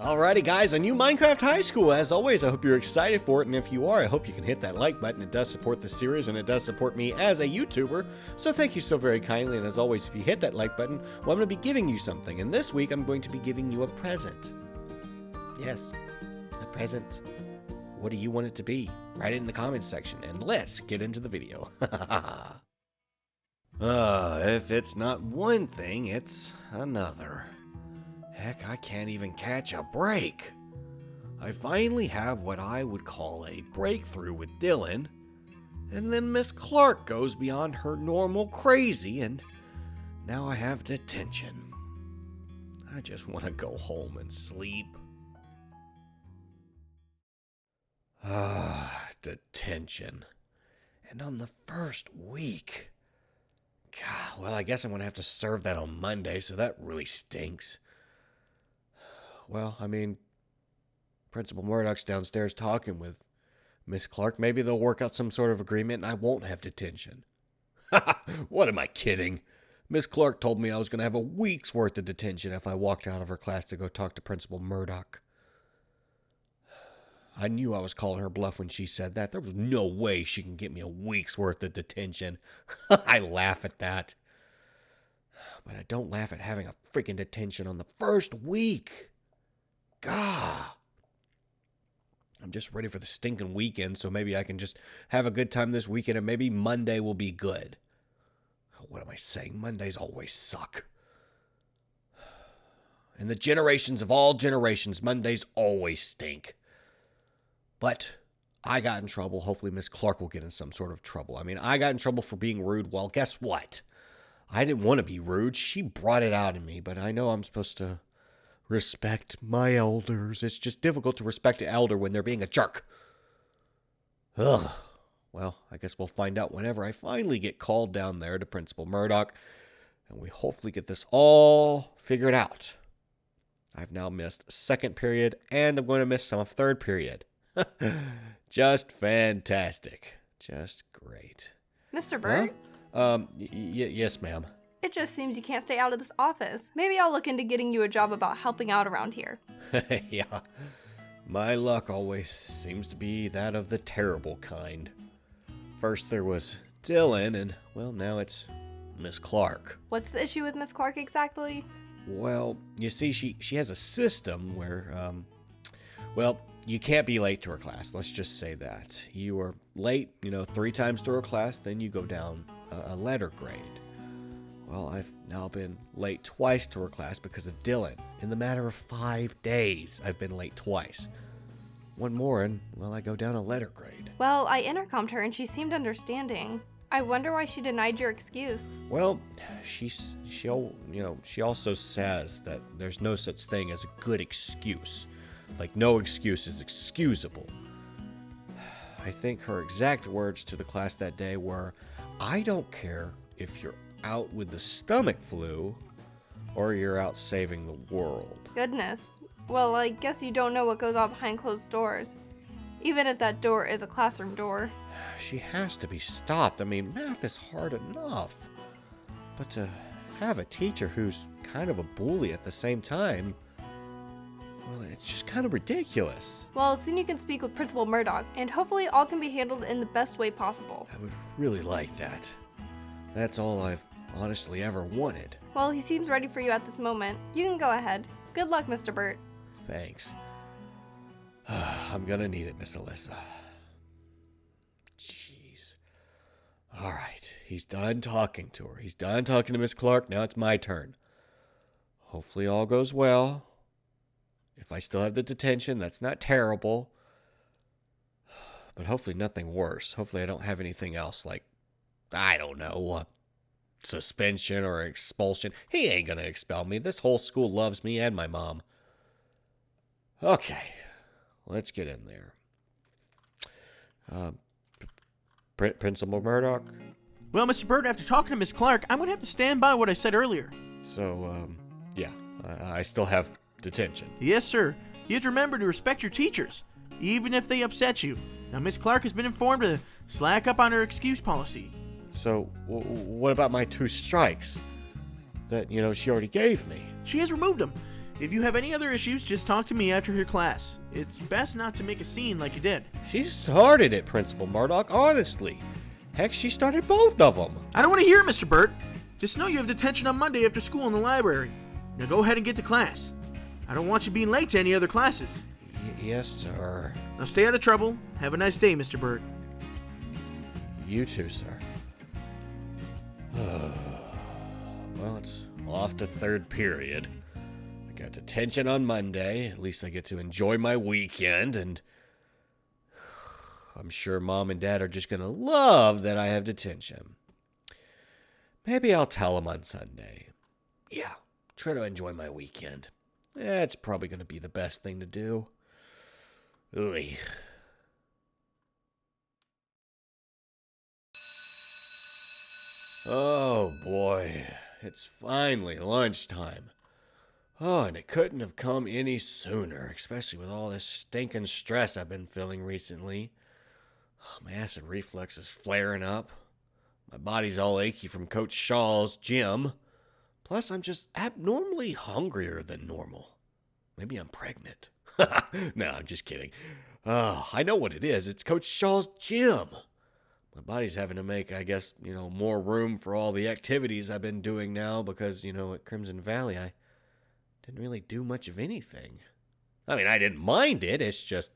Alrighty guys, a new Minecraft High School. As always, I hope you're excited for it, and if you are, I hope you can hit that like button. It does support the series, and it does support me as a YouTuber, so thank you so very kindly. And as always, if you hit that like button, well, I'm going to be giving you something, and this week I'm going to be giving you a present. Yes, a present. What do you want it to be? Write it in the comments section, and let's get into the video. If it's not one thing, it's another. Heck, I can't even catch a break. I finally have what I would call a breakthrough with Dylan, and then Miss Clark goes beyond her normal crazy, and now I have detention. I just want to go home and sleep. Detention. And on the first week. God, well, I guess I'm going to have to serve that on Monday, so that really stinks. Well, I mean, Principal Murdoch's downstairs talking with Miss Clark. Maybe they'll work out some sort of agreement and I won't have detention. What am I kidding? Miss Clark told me I was going to have a week's worth of detention if I walked out of her class to go talk to Principal Murdoch. I knew I was calling her bluff when she said that. There was no way she can get me a week's worth of detention. I laugh at that. But I don't laugh at having a freaking detention on the first week. God. I'm just ready for the stinking weekend, so maybe I can just have a good time this weekend, and maybe Monday will be good. What am I saying? Mondays always suck. In the generations of all generations, Mondays always stink. But I got in trouble. Hopefully Miss Clark will get in some sort of trouble. I mean, I got in trouble for being rude. Well, guess what? I didn't want to be rude. She brought it out in me, but I know I'm supposed to respect my elders. It's just difficult to respect an elder when they're being a jerk. Ugh. Well, I guess we'll find out whenever I finally get called down there to Principal Murdoch, and we hopefully get this all figured out. I've now missed second period, and I'm going to miss some of third period. Just fantastic. Just great. Mr. Burt? Yes, ma'am. It just seems you can't stay out of this office. Maybe I'll look into getting you a job about helping out around here. Yeah. My luck always seems to be that of the terrible kind. First there was Dylan, and, well, now it's Miss Clark. What's the issue with Miss Clark exactly? Well, you see, she has a system where, well, you can't be late to her class. Let's just say that. You are late, 3 times to her class, then you go down a letter grade. Well, I've now been late twice to her class because of Dylan. In the matter of 5 days, I've been late twice. One more and, well, I go down a letter grade. Well, I intercommed her and she seemed understanding. I wonder why she denied your excuse. Well, she also says that there's no such thing as a good excuse. Like, no excuse is excusable. I think her exact words to the class that day were, I don't care if you're out with the stomach flu or you're out saving the world. Goodness. Well, I guess you don't know what goes on behind closed doors. Even if that door is a classroom door. She has to be stopped. I mean, math is hard enough. But to have a teacher who's kind of a bully at the same time, well, it's just kind of ridiculous. Well, soon you can speak with Principal Murdoch, and hopefully all can be handled in the best way possible. I would really like that. That's all I've honestly ever wanted. Well, he seems ready for you at this moment. You can go ahead. Good luck, Mr. Burt. Thanks. I'm gonna need it, Miss Alyssa. Jeez. All right, he's done talking to her. He's done talking to Miss Clark. Now it's my turn. Hopefully all goes well. If I still have the detention, that's not terrible. But hopefully nothing worse. Hopefully I don't have anything else like, I don't know, suspension or expulsion. He ain't gonna expel me. This whole school loves me and my mom. Okay, let's get in there. Principal Murdoch? Well, Mr. Burt, after talking to Miss Clark, I'm going to have to stand by what I said earlier. So, yeah, I still have detention. Yes, sir. You have to remember to respect your teachers, even if they upset you. Now, Miss Clark has been informed to slack up on her excuse policy. So, what about my 2 strikes that, she already gave me? She has removed them. If you have any other issues, just talk to me after your class. It's best not to make a scene like you did. She started it, Principal Murdoch, honestly. Heck, she started both of them. I don't want to hear it, Mr. Burt. Just know you have detention on Monday after school in the library. Now go ahead and get to class. I don't want you being late to any other classes. Yes, sir. Now stay out of trouble. Have a nice day, Mr. Burt. You too, sir. Well, it's off to third period. I got detention on Monday. At least I get to enjoy my weekend, and I'm sure Mom and Dad are just going to love that I have detention. Maybe I'll tell them on Sunday. Yeah, try to enjoy my weekend. That's probably going to be the best thing to do. Ugh. Oh boy, it's finally lunchtime. Oh, and it couldn't have come any sooner, especially with all this stinking stress I've been feeling recently. My acid reflux is flaring up. My body's all achy from Coach Shaw's gym. Plus, I'm just abnormally hungrier than normal. Maybe I'm pregnant. No, I'm just kidding. Oh, I know what it is. It's Coach Shaw's gym. My body's having to make, I guess, more room for all the activities I've been doing now because, at Crimson Valley, I didn't really do much of anything. I mean, I didn't mind it. It's just,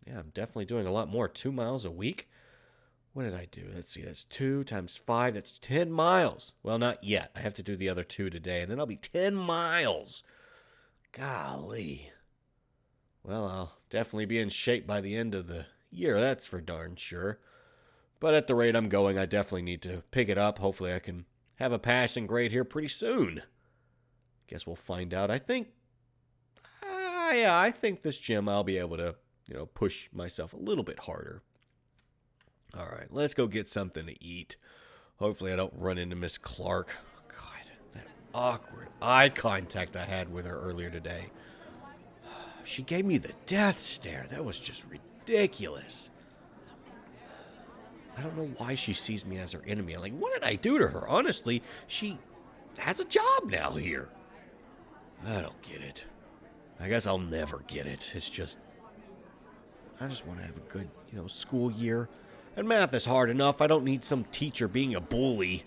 I'm definitely doing a lot more. 2 miles a week? What did I do? Let's see, that's 2 times 5. That's 10 miles. Well, not yet. I have to do the other 2 today, and then I'll be 10 miles. Golly. Well, I'll definitely be in shape by the end of the year. That's for darn sure. But at the rate I'm going, I definitely need to pick it up. Hopefully I can have a passing grade here pretty soon. Guess we'll find out. I think this gym I'll be able to, push myself a little bit harder. All right, let's go get something to eat. Hopefully I don't run into Miss Clark. God, that awkward eye contact I had with her earlier today. She gave me the death stare. That was just ridiculous. I don't know why she sees me as her enemy. Like, what did I do to her? Honestly, she has a job now here. I don't get it. I guess I'll never get it. It's just, I just want to have a good, school year. And math is hard enough. I don't need some teacher being a bully.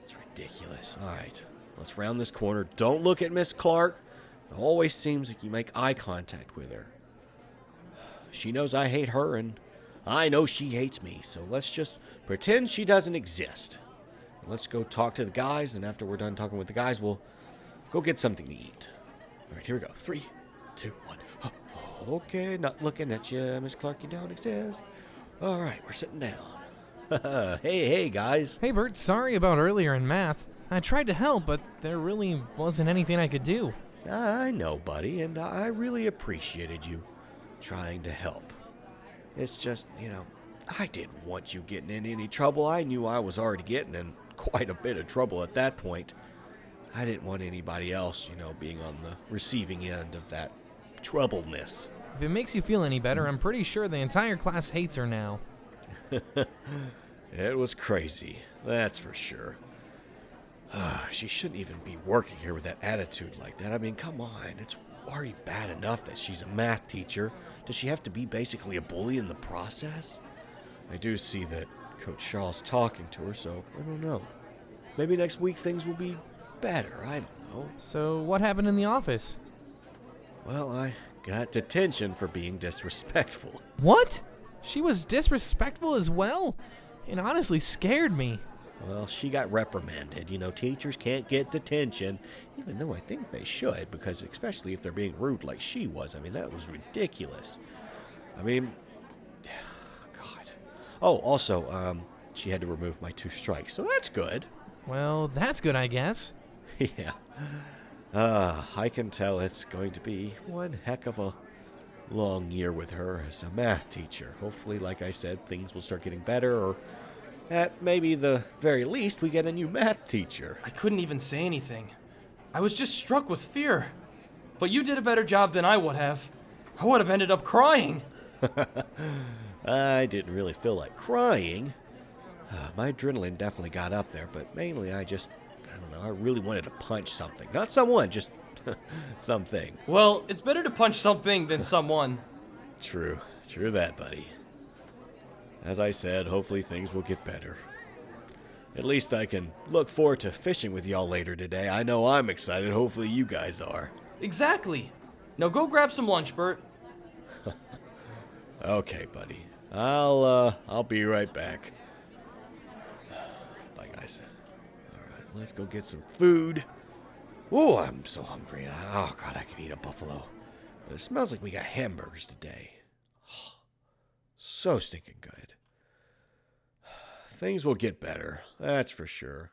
It's ridiculous. All right, let's round this corner. Don't look at Miss Clark. It always seems like you make eye contact with her. She knows I hate her, and I know she hates me, so let's just pretend she doesn't exist. Let's go talk to the guys, and after we're done talking with the guys, we'll go get something to eat. All right, here we go. 3, 2, 1. Oh, okay, not looking at you, Miss Clark, you don't exist. All right, we're sitting down. Hey, guys. Hey, Bert, sorry about earlier in math. I tried to help, but there really wasn't anything I could do. I know, buddy, and I really appreciated you trying to help. It's just, I didn't want you getting in any trouble. I knew I was already getting in quite a bit of trouble at that point. I didn't want anybody else, being on the receiving end of that troubleness. If it makes you feel any better, I'm pretty sure the entire class hates her now. It was crazy, that's for sure. She shouldn't even be working here with that attitude like that. I mean, come on, it's already bad enough that she's a math teacher. Does she have to be basically a bully in the process? I do see that Coach Shaw's talking to her, so I don't know. Maybe next week things will be better, I don't know. So what happened in the office? Well, I got detention for being disrespectful. What? She was disrespectful as well? It honestly scared me. Well, she got reprimanded. Teachers can't get detention, even though I think they should, because especially if they're being rude like she was. I mean, that was ridiculous. I mean, God. Oh, also, she had to remove my 2 strikes, so that's good. Well, that's good, I guess. Yeah. I can tell it's going to be one heck of a long year with her as a math teacher. Hopefully, like I said, things will start getting better, or at maybe the very least, we get a new math teacher. I couldn't even say anything. I was just struck with fear. But you did a better job than I would have. I would have ended up crying. I didn't really feel like crying. My adrenaline definitely got up there, but mainly I don't know, I really wanted to punch something. Not someone, just Something. Well, it's better to punch something than someone. True that, buddy. As I said, hopefully things will get better. At least I can look forward to fishing with y'all later today. I know I'm excited. Hopefully you guys are. Exactly. Now go grab some lunch, Bert. Okay, buddy. I'll be right back. Bye, guys. All right, let's go get some food. Ooh, I'm so hungry. Oh, God, I can eat a buffalo. But it smells like we got hamburgers today. So stinking good. Things will get better, that's for sure.